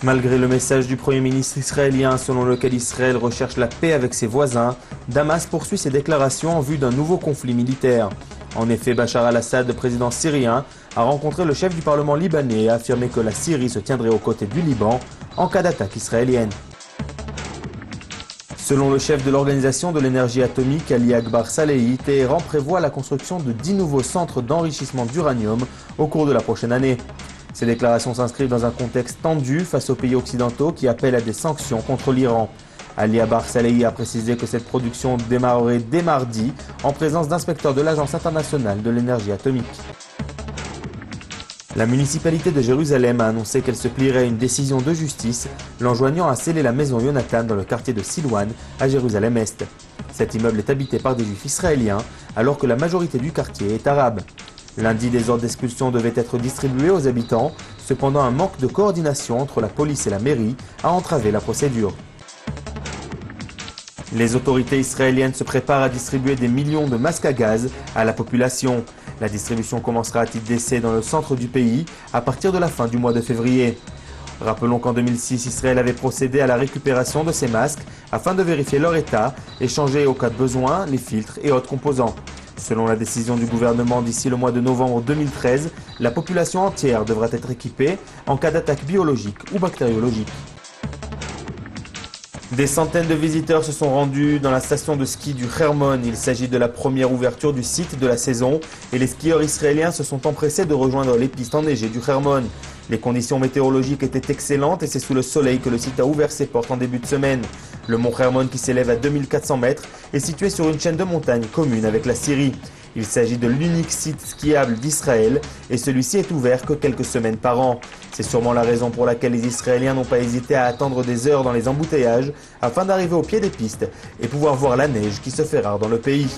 Malgré le message du Premier ministre israélien selon lequel Israël recherche la paix avec ses voisins, Damas poursuit ses déclarations en vue d'un nouveau conflit militaire. En effet, Bachar al-Assad, le président syrien, a rencontré le chef du Parlement libanais et a affirmé que la Syrie se tiendrait aux côtés du Liban en cas d'attaque israélienne. Selon le chef de l'Organisation de l'énergie atomique, Ali Akbar Salehi, Téhéran prévoit la construction de 10 nouveaux centres d'enrichissement d'uranium au cours de la prochaine année. Ces déclarations s'inscrivent dans un contexte tendu face aux pays occidentaux qui appellent à des sanctions contre l'Iran. Ali Akbar Salehi a précisé que cette production démarrerait dès mardi en présence d'inspecteurs de l'Agence internationale de l'énergie atomique. La municipalité de Jérusalem a annoncé qu'elle se plierait à une décision de justice l'enjoignant à sceller la maison Yonatan dans le quartier de Silwan à Jérusalem-Est. Cet immeuble est habité par des juifs israéliens alors que la majorité du quartier est arabe. Lundi, des ordres d'expulsion devaient être distribués aux habitants, cependant un manque de coordination entre la police et la mairie a entravé la procédure. Les autorités israéliennes se préparent à distribuer des millions de masques à gaz à la population. La distribution commencera à titre d'essai dans le centre du pays à partir de la fin du mois de février. Rappelons qu'en 2006, Israël avait procédé à la récupération de ces masques afin de vérifier leur état et changer au cas de besoin les filtres et autres composants. Selon la décision du gouvernement, d'ici le mois de novembre 2013, la population entière devra être équipée en cas d'attaque biologique ou bactériologique. Des centaines de visiteurs se sont rendus dans la station de ski du Hermon. Il s'agit de la première ouverture du site de la saison et les skieurs israéliens se sont empressés de rejoindre les pistes enneigées du Hermon. Les conditions météorologiques étaient excellentes et c'est sous le soleil que le site a ouvert ses portes en début de semaine. Le mont Hermon, qui s'élève à 2400 mètres, est situé sur une chaîne de montagnes commune avec la Syrie. Il s'agit de l'unique site skiable d'Israël et celui-ci est ouvert que quelques semaines par an. C'est sûrement la raison pour laquelle les Israéliens n'ont pas hésité à attendre des heures dans les embouteillages afin d'arriver au pied des pistes et pouvoir voir la neige qui se fait rare dans le pays.